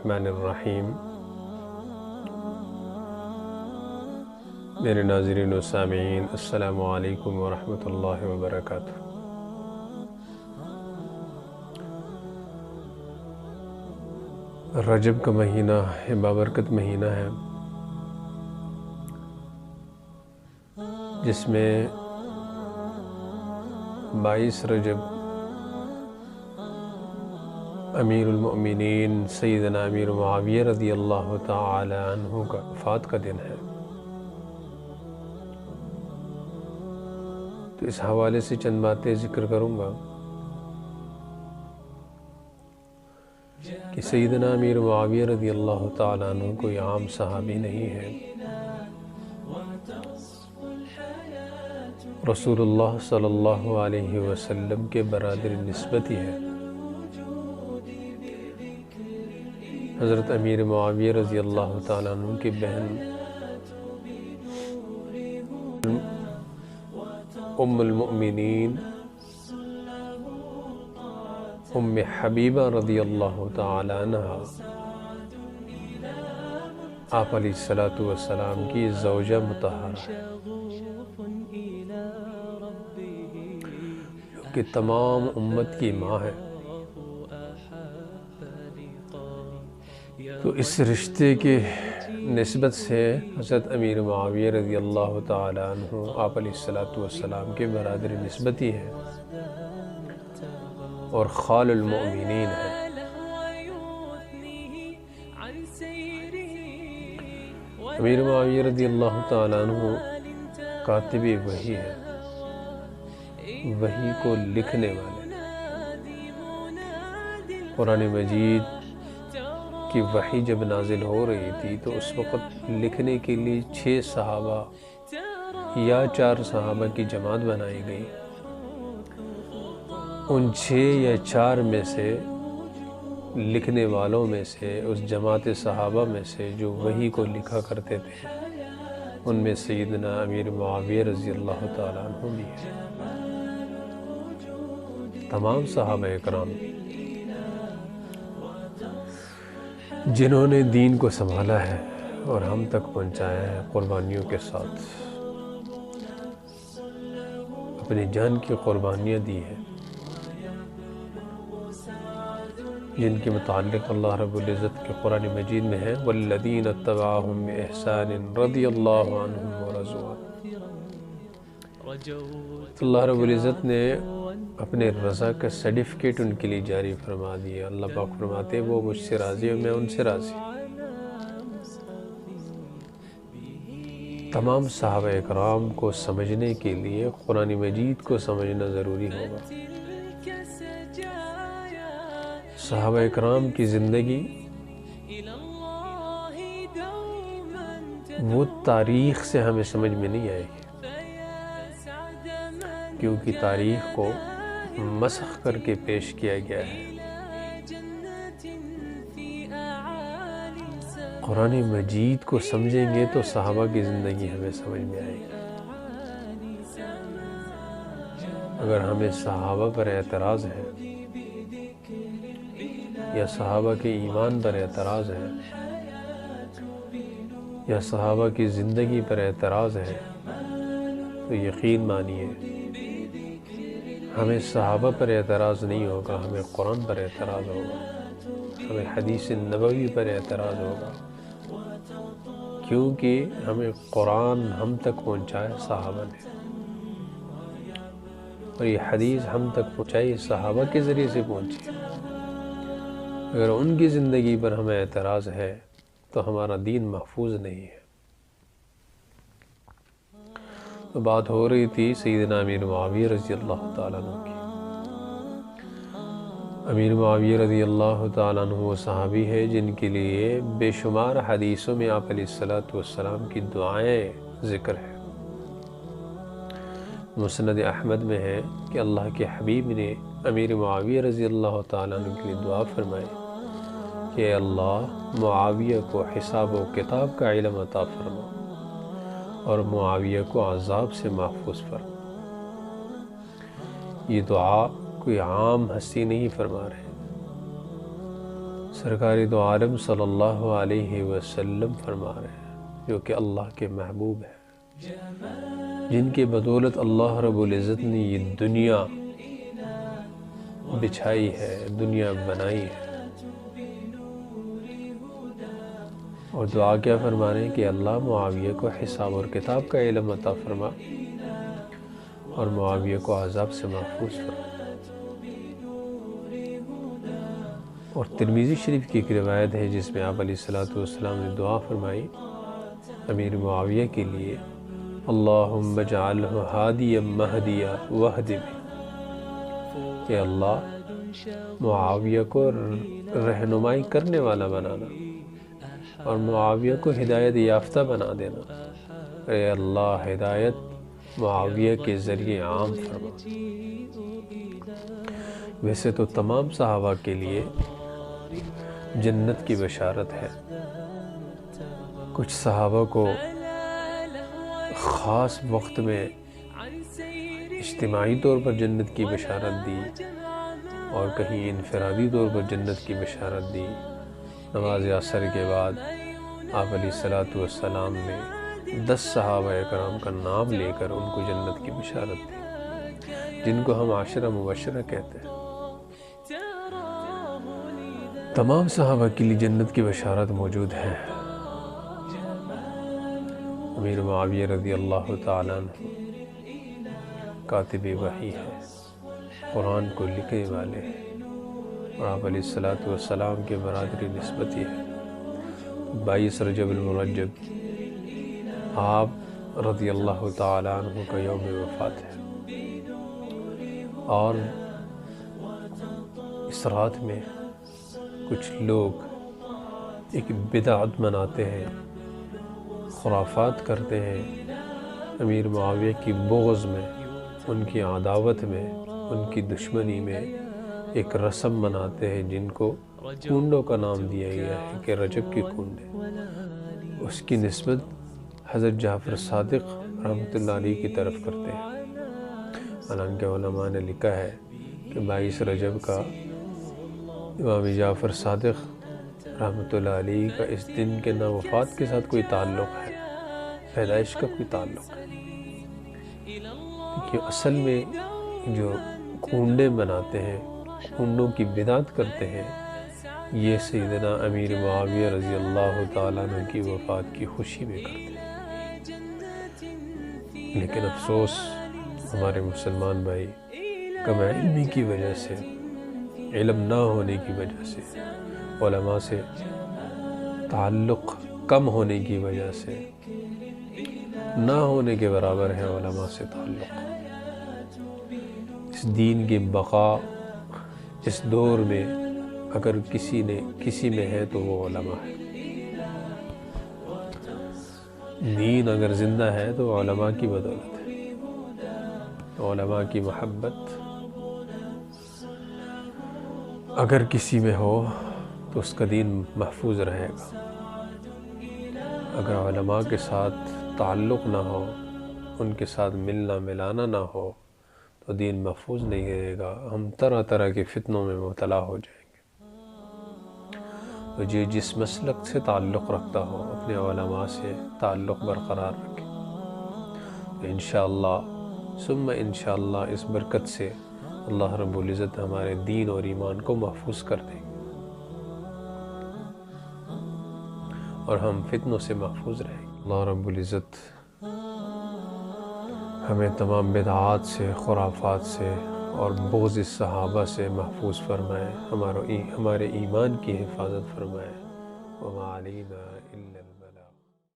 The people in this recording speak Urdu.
الرحمن الرحیم۔ میرے ناظرین و سامعین، السلام علیکم ورحمۃ اللہ وبرکاتہ۔ رجب کا مہینہ بابرکت مہینہ ہے، جس میں 22 رجب امیر المؤمنین سیدنا امیر معاویہ رضی اللہ تعالی عنہ کا وفات کا دن ہے۔ تو اس حوالے سے چند باتیں ذکر کروں گا کہ سیدنا امیر معاویہ رضی اللہ تعالی عنہ کوئی عام صحابی نہیں ہے، رسول اللہ صلی اللہ علیہ وسلم کے برادر نسبتی ہے۔ حضرت امیر معاویہ رضی اللہ تعالیٰ عنہ کی بہن ام المؤمنین ام حبیبہ رضی اللہ تعالیٰ عنہ آپ علیہ السلام کی زوجہ مطہرہ ہے، جو کہ تمام امت کی ماں ہے۔ تو اس رشتے کے نسبت سے حضرت امیر معاویہ رضی اللہ تعالی عنہ آپ علیہ السلام کے برادر نسبتی ہے اور خال المؤمنین ہے۔ امیر معاویہ رضی اللہ تعالی عنہ کاتب وحی ہے، وحی کو لکھنے والے۔ قرآن مجید کی وحی جب نازل ہو رہی تھی تو اس وقت لکھنے کے لیے 6 صحابہ یا 4 صحابہ کی جماعت بنائی گئی۔ ان 6 یا 4 میں سے لکھنے والوں میں سے، اس جماعت صحابہ میں سے جو وحی کو لکھا کرتے تھے، ان میں سیدنا امیر معاویہ رضی اللہ تعالیٰ عنہ بھی ہے۔ تمام صحابہ اکرام جنہوں نے دین کو سنبھالا ہے اور ہم تک پہنچایا ہے، قربانیوں کے ساتھ اپنی جان کی قربانیاں دی ہیں، جن کے متعلق اللہ رب العزت کے قرآن مجید میں ہے والذین اتبعوہم بإحسان رضی اللہ عنہم ورضوا عنہ۔ اللہ رب العزت نے اپنے رضا کا سرٹیفکیٹ ان کے لیے جاری فرما دیا۔ اللہ پاک فرماتے وہ مجھ سے راضی اور میں ان سے راضی۔ تمام صحابہ اکرام کو سمجھنے کے لیے قرآن مجید کو سمجھنا ضروری ہوگا۔ صحابہ اکرام کی زندگی وہ تاریخ سے ہمیں سمجھ میں نہیں آئے گی، کیونکہ تاریخ کو مسخ کر کے پیش کیا گیا ہے۔ قرآن مجید کو سمجھیں گے تو صحابہ کی زندگی ہمیں سمجھ میں آئے گی۔ اگر ہمیں صحابہ پر اعتراض ہے یا صحابہ کے ایمان پر اعتراض ہے یا صحابہ کی زندگی پر اعتراض ہے تو یقین مانیے ہمیں صحابہ پر اعتراض نہیں ہوگا، ہمیں قرآن پر اعتراض ہوگا، ہمیں حدیث نبوی پر اعتراض ہوگا، کیونکہ ہمیں قرآن ہم تک پہنچایا صحابہ نے، اور یہ حدیث ہم تک پہنچائی صحابہ کے ذریعے سے پہنچی۔ اگر ان کی زندگی پر ہمیں اعتراض ہے تو ہمارا دین محفوظ نہیں ہے۔ تو بات ہو رہی تھی سیدنا امیر معاویہ رضی اللہ تعالیٰ عنہ کی۔ امیر معاویہ رضی اللہ تعالیٰ عنہ وہ صحابی ہے جن کے لیے بے شمار حدیثوں میں آپ علیہ السلام کی دعائیں ذکر ہے۔ مسند احمد میں ہے کہ اللہ کے حبیب نے امیر معاویہ رضی اللہ تعالیٰ عنہ کے لیے دعا فرمائی کہ اے اللہ معاویہ کو حساب و کتاب کا علم عطا فرما اور معاویہ کو عذاب سے محفوظ فرما۔ یہ دعا کوئی عام ہستی نہیں فرما رہے، سرکار دو عالم صلی اللہ علیہ وسلم فرما رہے ہیں، جو کہ اللہ کے محبوب ہیں، جن کی بدولت اللہ رب العزت نے یہ دنیا بچھائی ہے، دنیا بنائی ہے۔ اور دعا کیا فرما رہے ہیں کہ اللہ معاویہ کو حساب اور کتاب کا علم عطا فرما اور معاویہ کو عذاب سے محفوظ فرما۔ اور ترمذی شریف کی ایک روایت ہے جس میں آپ علیہ السلام نے دعا فرمائی امیر معاویہ کے لیے، اللہم اجعلہ ہادیا مہدیا واہد بہ، کہ اللہ معاویہ کو رہنمائی کرنے والا بنانا اور معاویہ کو ہدایت یافتہ بنا دینا۔ اے اللہ ہدایت معاویہ کے ذریعے عام فرما۔ ویسے تو تمام صحابہ کے لیے جنت کی بشارت ہے، کچھ صحابہ کو خاص وقت میں اجتماعی طور پر جنت کی بشارت دی اور کہیں انفرادی طور پر جنت کی بشارت دی۔ نماز عصر کے بعد آپ علیہ السلام نے 10 صحابہ کرام کا نام لے کر ان کو جنت کی بشارت دی، جن کو ہم عشرہ مبشرہ کہتے ہیں۔ تمام صحابہ کے لیے جنت کی بشارت موجود ہے۔ امیر معاویہ رضی اللہ تعالیٰ عنہ کاتب وحی ہے، قرآن کو لکھنے والے ہیں، اور آپ علیہ السلام کے برادری نسبت یہ ہے۔ 22 رجب المرجب آپ رضی اللہ تعالیٰ عنہ کا یوم وفات ہے، اور اس رات میں کچھ لوگ ایک بدعت مناتے ہیں، خرافات کرتے ہیں، امیر معاویہ کی بغض میں، ان کی عداوت میں، ان کی دشمنی میں ایک رسم مناتے ہیں جن کو کنڈوں کا نام دیا گیا ہے کہ رجب کی کنڈے۔ اس کی نسبت حضرت جعفر صادق رحمۃ اللہ علیہ کی طرف کرتے ہیں، حالانکہ علماء نے لکھا ہے کہ 22 رجب کا امام جعفر صادق رحمۃ اللہ علیہ کا اس دن کے نہ وفات کے ساتھ کوئی تعلق ہے، پیدائش کا کوئی تعلق ہے، کہ اصل میں جو کنڈے بناتے ہیں، کنڈوں کی بدعت کرتے ہیں، یہ سیدنا امیر معاویہ رضی اللہ تعالیٰ عنہ کی وفات کی خوشی میں کرتے ہیں۔ لیکن افسوس ہمارے مسلمان بھائی کم علمی کی وجہ سے، علم نہ ہونے کی وجہ سے، علماء سے تعلق کم ہونے کی وجہ سے، نہ ہونے کے برابر ہے علماء سے تعلق۔ اس دین کی بقا اس دور میں اگر کسی میں ہے تو وہ علماء ہے۔ دین اگر زندہ ہے تو علماء کی بدولت ہے، علماء کی محبت اگر کسی میں ہو تو اس کا دین محفوظ رہے گا۔ اگر علماء کے ساتھ تعلق نہ ہو، ان کے ساتھ ملنا ملانا نہ ہو تو دین محفوظ نہیں رہے گا، ہم طرح طرح کے فتنوں میں مبتلا ہو جائیں گے۔ تو جس مسلک سے تعلق رکھتا ہو اپنے علماء سے تعلق برقرار رکھے، تو انشاءاللہ ثم انشاءاللہ اس برکت سے اللہ رب العزت ہمارے دین اور ایمان کو محفوظ کر دیں گے اور ہم فتنوں سے محفوظ رہیں گے۔ اللہ رب العزت ہمیں تمام بدعات سے، خرافات سے اور بغض صحابہ سے محفوظ فرمائے، ہمارے ایمان کی حفاظت فرمائے۔ وما علینا